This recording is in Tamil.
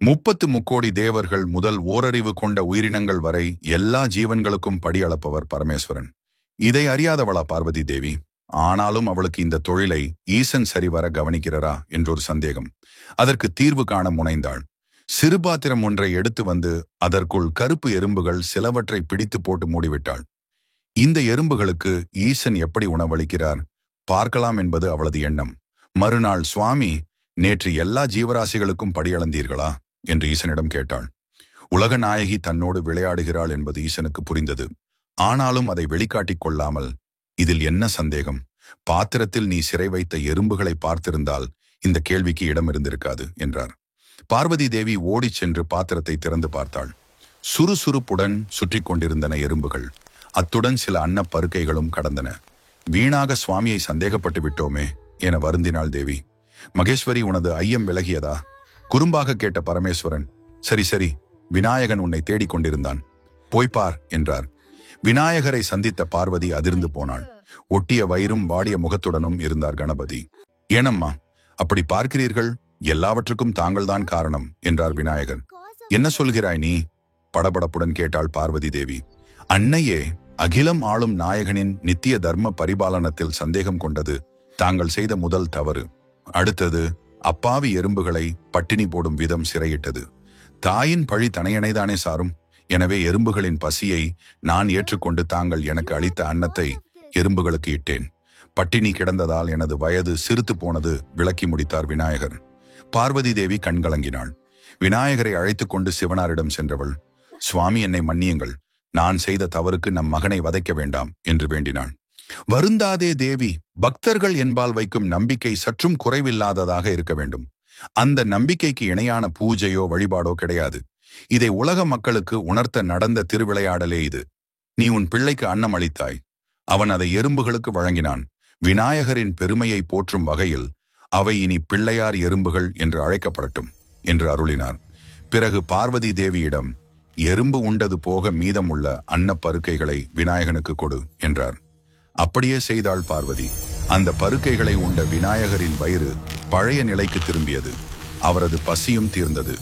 33 தேவர்கள் முதல் ஓரறிவு கொண்ட உயிரினங்கள் வரை எல்லா ஜீவன்களுக்கும் படியளப்பவர் பரமேஸ்வரன். இதை அறியாதவளா பார்வதி தேவி? ஆனாலும் அவளுக்கு இந்த தொழிலை ஈசன் சரிவர கவனிக்கிறாரா என்றொரு சந்தேகம். அதற்கு தீர்வு காண முனைந்தாள். சிறுபாத்திரம் ஒன்றை எடுத்து வந்து அதற்குள் கருப்பு எறும்புகள் சிலவற்றை பிடித்து போட்டு மூடிவிட்டாள். இந்த எறும்புகளுக்கு ஈசன் எப்படி உணவளிக்கிறார் பார்க்கலாம் என்பது அவளது எண்ணம். மறுநாள், சுவாமி, நேற்று எல்லா ஜீவராசிகளுக்கும் படியளந்தீர்களா என்று ஈசனிடம் கேட்டாள். உலக நாயகி தன்னோடு விளையாடுகிறாள் என்பது ஈசனுக்கு புரிந்தது. ஆனாலும் அதை வெளிக்காட்டிக் கொள்ளாமல், இதில் என்ன சந்தேகம்? பாத்திரத்தில் நீ சிறை வைத்த எறும்புகளை பார்த்திருந்தால் இந்த கேள்விக்கு இடம் இருந்திருக்காது என்றார். பார்வதி தேவி ஓடிச் சென்று பாத்திரத்தை திறந்து பார்த்தாள். சுறுசுறுப்புடன் சுற்றி கொண்டிருந்தன எறும்புகள். அத்துடன் சில அன்னப்பருக்கைகளும் கடந்தன. வீணாக சுவாமியை சந்தேகப்பட்டு விட்டோமே என வருந்தினாள் தேவி. மகேஸ்வரி, உனது ஐயம் விலகியதா? குறும்பாக கேட்ட பரமேஸ்வரன், சரி சரி, விநாயகன் உன்னை தேடிக் கொண்டிருந்தான், போய்ப்பார் என்றார். விநாயகரை சந்தித்த பார்வதி அதிர்ந்து போனாள். ஒட்டிய வயிறும் வாடிய முகத்துடனும் இருந்தார் கணபதி. ஏனம்மா அப்படி பார்க்கிறீர்கள்? எல்லாவற்றுக்கும் தாங்கள்தான் காரணம் என்றார் விநாயகர். என்ன சொல்கிறாய் நீ? படபடப்புடன் கேட்டாள் பார்வதி தேவி. அன்னையே, அகிலம் ஆளும் நாயகனின் நித்திய தர்ம பரிபாலனத்தில் சந்தேகம் கொண்டது தாங்கள் செய்த முதல் தவறு. அடுத்தது, அப்பாவி எறும்புகளை பட்டினி போடும் விதம் சிறையிட்டது. தாயின் பழி தனையனைதானே சாரும். எனவே எறும்புகளின் பசியை நான் ஏற்றுக்கொண்டு தாங்கள் எனக்கு அளித்த அன்னத்தை எறும்புகளுக்கு இட்டேன். பட்டினி கிடந்ததால் எனது வயது சிறுத்து போனது விளக்கி முடித்தார் விநாயகர். பார்வதி தேவி கண்கலங்கினாள். விநாயகரை அழைத்துக் கொண்டு சிவனாரிடம் சென்றவள், சுவாமி, என்னை மன்னியுங்கள், நான் செய்த தவறுக்கு நம் மகனை வதைக்க வேண்டாம் என்று வேண்டினாள். வருந்தாதே தேவி, பக்தர்கள் என்பால் வைக்கும் நம்பிக்கை சற்றும் குறைவில்லாததாக இருக்க வேண்டும். அந்த நம்பிக்கைக்கு இணையான பூஜையோ வழிபாடோ கிடையாது. இதை உலக மக்களுக்கு உணர்த்த நடந்த திருவிளையாடலே இது. நீ உன் பிள்ளைக்கு அன்னம் அளித்தாய், அவன் அதை எறும்புகளுக்கு வழங்கினான். விநாயகரின் பெருமையை போற்றும் வகையில் அவை இனி பிள்ளையார் எறும்புகள் என்று அழைக்கப்படட்டும் என்று அருளினார். பிறகு பார்வதி தேவியிடம், எறும்பு உண்டது போக மீதமுள்ள அன்னப்பருக்கைகளை விநாயகனுக்கு கொடு என்றார். அப்படியே செய்தாள் பார்வதி. அந்த பருக்கைகளை உண்ட விநாயகரின் வயிறு பழைய நிலைக்கு திரும்பியது. அவரது பசியும் தீர்ந்தது.